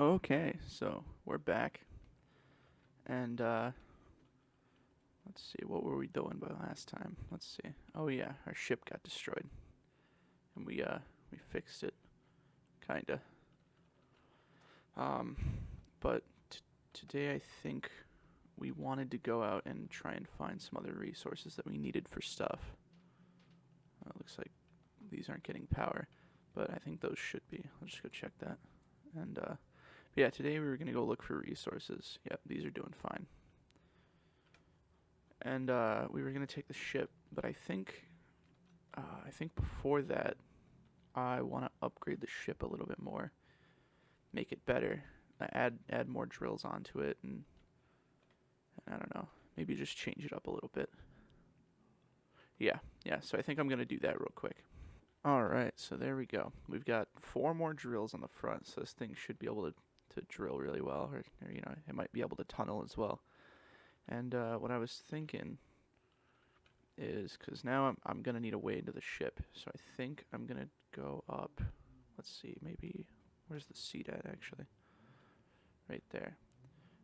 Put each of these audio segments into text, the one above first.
Okay, so we're back, and let's see, what were we doing by last time? Let's see. Oh yeah, our ship got destroyed, and we fixed it, kinda. Um, but today I think we wanted to go out and try and find some other resources that we needed for stuff. Looks like these aren't getting power, but I think those should be. I'll just go check that. And yeah, today we were gonna go look for resources. Yep, these are doing fine. And we were gonna take the ship, but I think before that, I want to upgrade the ship a little bit more, make it better, add more drills onto it, and I don't know, maybe just change it up a little bit. Yeah. So I think I'm gonna do that real quick. All right, so there we go. We've got 4 more drills on the front, so this thing should be able to drill really well, or it might be able to tunnel as well. And what I was thinking is, because now I'm gonna need a way into the ship, so I think I'm gonna go up. Let's see, maybe where's the seat at actually? Right there.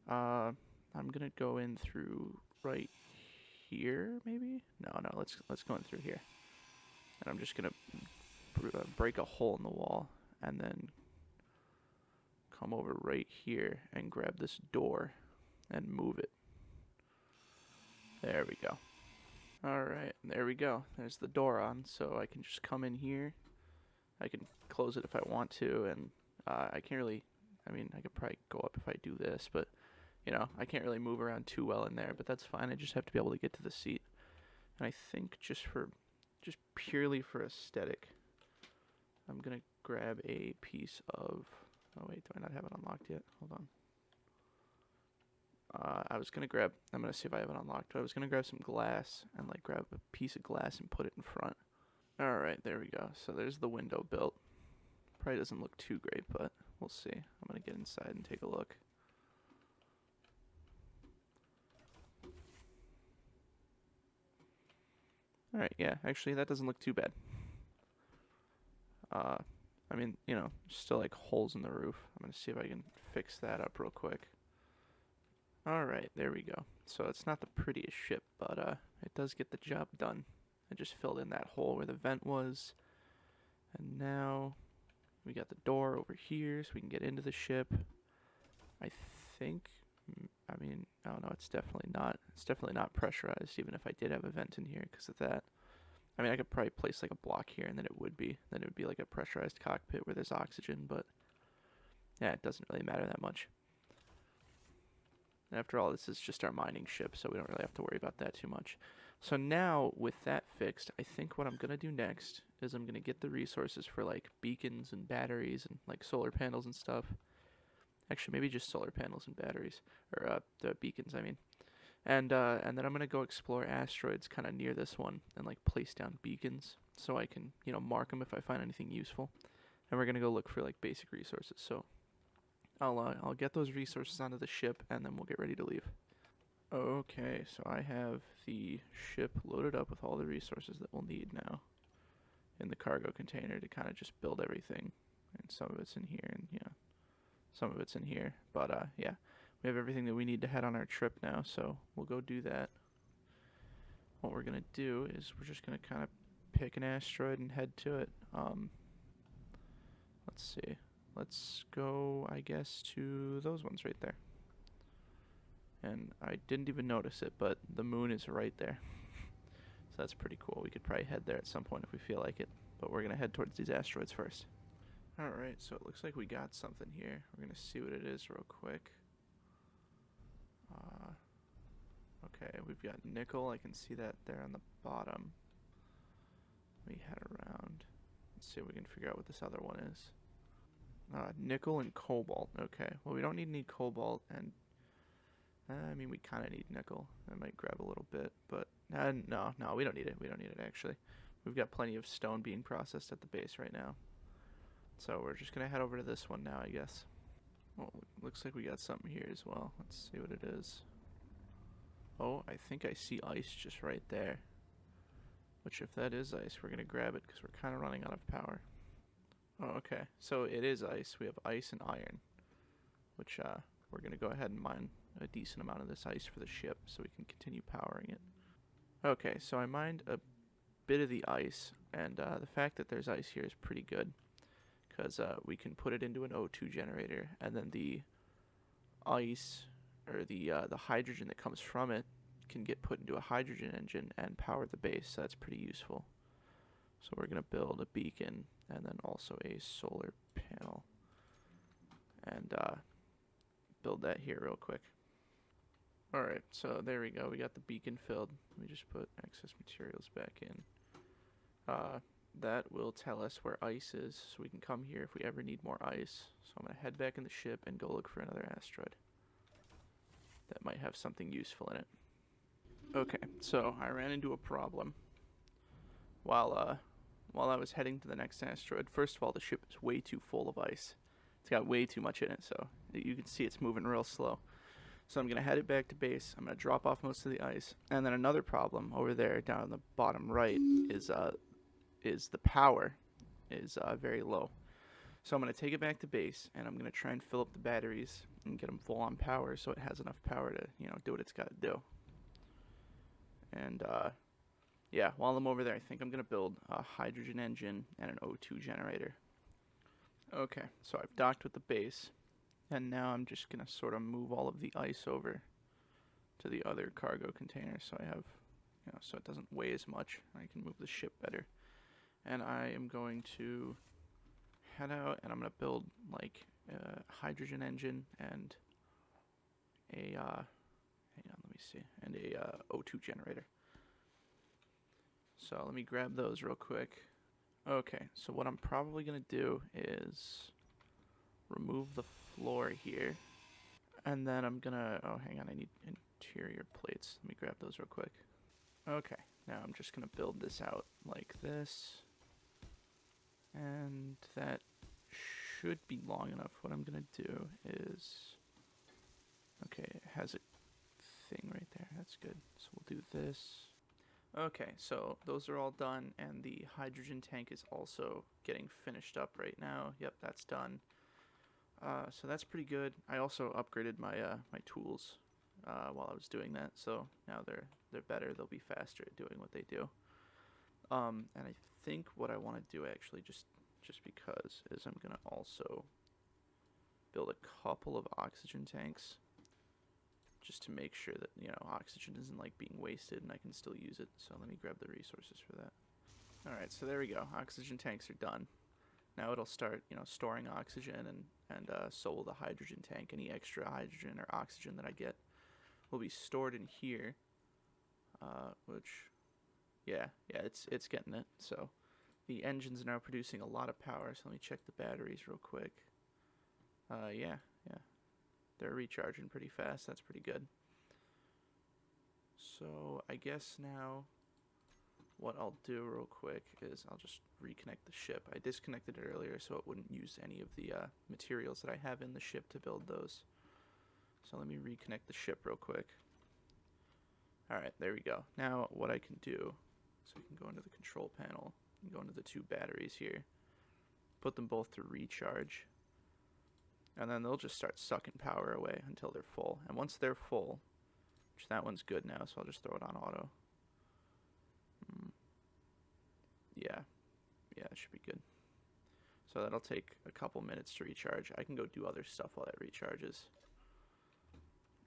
I'm gonna go in through right here, maybe. No, let's go in through here, and I'm just gonna break a hole in the wall, and then come over right here and grab this door and move it. There we go. Alright, there we go. There's the door on, so I can just come in here. I can close it if I want to, and I can't really... I mean, I could probably go up if I do this, but, I can't really move around too well in there, but that's fine. I just have to be able to get to the seat. And I think just purely for aesthetic, I'm gonna grab a piece of... Oh wait, do I not have it unlocked yet? Hold on. I'm gonna see if I have it unlocked, but I was gonna grab some glass and like grab a piece of glass and put it in front. Alright, there we go. So there's the window built. Probably doesn't look too great, but we'll see. I'm gonna get inside and take a look. Alright, yeah, actually that doesn't look too bad. I mean, still like holes in the roof. I'm gonna see if I can fix that up real quick. Alright, there we go. So it's not the prettiest ship, but it does get the job done. I just filled in that hole where the vent was. And now we got the door over here so we can get into the ship. I think, oh no, it's definitely not. It's definitely not pressurized, even if I did have a vent in here because of that. I mean, I could probably place like a block here and then it would be like a pressurized cockpit where there's oxygen, but yeah, it doesn't really matter that much. After all, this is just our mining ship, so we don't really have to worry about that too much. So now, with that fixed, I think what I'm going to do next is I'm going to get the resources for, like, beacons and batteries and, like, solar panels and stuff. Actually, maybe just solar panels and batteries. Or, the beacons, I mean. And then I'm going to go explore asteroids kind of near this one and, like, place down beacons so I can, mark them if I find anything useful. And we're going to go look for, like, basic resources. So I'll get those resources onto the ship, and then we'll get ready to leave. Okay, so I have the ship loaded up with all the resources that we'll need now in the cargo container to kind of just build everything. And some of it's in here, and some of it's in here. But yeah, we have everything that we need to head on our trip now, so we'll go do that. What we're gonna do is we're just gonna kind of pick an asteroid and head to it. Let's see. Let's go, I guess, to those ones right there. And I didn't even notice it, but the moon is right there. So that's pretty cool. We could probably head there at some point if we feel like it. But we're going to head towards these asteroids first. Alright, so it looks like we got something here. We're going to see what it is real quick. Okay, we've got nickel. I can see that there on the bottom. Let me head around. Let's see if we can figure out what this other one is. Nickel and cobalt. Okay, well, we don't need any cobalt, and I mean, we kind of need nickel. I might grab a little bit, but no, we don't need it. We don't need it, actually. We've got plenty of stone being processed at the base right now. So we're just going to head over to this one now, I guess. Well, looks like we got something here as well. Let's see what it is. Oh, I think I see ice just right there. Which, if that is ice, we're going to grab it because we're kind of running out of power. Oh, okay. So it is ice. We have ice and iron. which we're going to go ahead and mine a decent amount of this ice for the ship so we can continue powering it. Okay, so I mined a bit of the ice, and the fact that there's ice here is pretty good, because we can put it into an O2 generator, and then the ice, or the hydrogen that comes from it, can get put into a hydrogen engine and power the base, so that's pretty useful. So we're going to build a beacon, and then also a solar panel, and build that here real quick. Alright, so there we go, we got the beacon filled. Let me just put excess materials back in. That will tell us where ice is, so we can come here if we ever need more ice. So I'm going to head back in the ship and go look for another asteroid that might have something useful in it. Okay, so I ran into a problem while I was heading to the next asteroid. First of all, the ship is way too full of ice. It's got way too much in it, so you can see it's moving real slow. So I'm going to head it back to base. I'm going to drop off most of the ice. And then another problem over there down in the bottom right is the power is very low. So I'm going to take it back to base, and I'm going to try and fill up the batteries and get them full on power so it has enough power to, do what it's got to do. And yeah, while I'm over there, I think I'm going to build a hydrogen engine and an O2 generator. Okay, so I've docked with the base, and now I'm just going to sort of move all of the ice over to the other cargo containers so I have, so it doesn't weigh as much. I can move the ship better. And I am going to head out, and I'm going to build like a hydrogen engine and a, hang on, let me see, and a O2 generator. So let me grab those real quick. Okay, so what I'm probably going to do is remove the floor here. And then I'm going to, oh, hang on, I need interior plates. Let me grab those real quick. Okay, now I'm just going to build this out like this. And that should be long enough. What I'm going to do is, okay, it has a thing right there. That's good. So we'll do this. Okay, so those are all done, and the hydrogen tank is also getting finished up right now. Yep, that's done. So that's pretty good. I also upgraded my my tools while I was doing that, so now they're better. They'll be faster at doing what they do. And I think what I want to do actually, just because, is I'm gonna also build a couple of oxygen tanks, just to make sure that, oxygen isn't like being wasted and I can still use it. So let me grab the resources for that. Alright, so there we go. Oxygen tanks are done. Now it'll start, storing oxygen, and so will the hydrogen tank. Any extra hydrogen or oxygen that I get will be stored in here, which, yeah, it's getting it. So the engine's now producing a lot of power, so let me check the batteries real quick. Yeah. They're recharging pretty fast. That's pretty good. So I guess now what I'll do real quick is I'll just reconnect the ship. I disconnected it earlier so it wouldn't use any of the materials that I have in the ship to build those. So let me reconnect the ship real quick. Alright, there we go. Now what I can do, so we can go into the control panel and go into the two batteries here, put them both to recharge, and then they'll just start sucking power away until they're full. And once they're full, which that one's good now, so I'll just throw it on auto. Yeah, it should be good. So that'll take a couple minutes to recharge. I can go do other stuff while that recharges.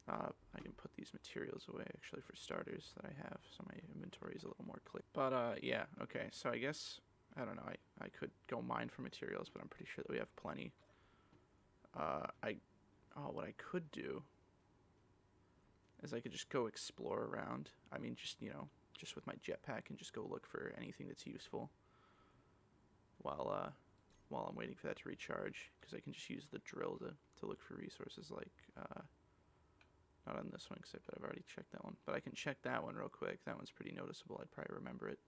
I can put these materials away, actually, for starters, that I have, so my inventory is a little more clear. But, yeah, okay, so I guess, I don't know, I could go mine for materials, but I'm pretty sure that we have plenty. What I could do is I could just go explore around. I mean, just with my jetpack, and just go look for anything that's useful while I'm waiting for that to recharge, because I can just use the drill to look for resources, like, not on this one, because I've already checked that one, but I can check that one real quick. That one's pretty noticeable. I'd probably remember it.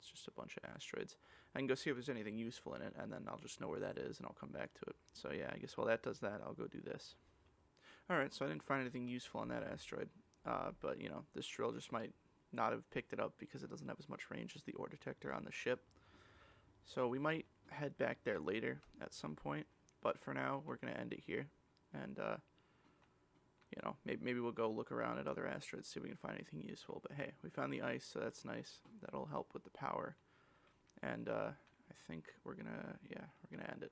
It's just a bunch of asteroids. I can go see if there's anything useful in it, and then I'll just know where that is, and I'll come back to it. So yeah, I guess while that does that, I'll go do this. Alright, so I didn't find anything useful on that asteroid, but, this drill just might not have picked it up because it doesn't have as much range as the ore detector on the ship. So we might head back there later at some point, but for now, we're going to end it here. and you know, maybe we'll go look around at other asteroids, see if we can find anything useful. But hey, we found the ice, so that's nice. That'll help with the power. And I think we're gonna end it.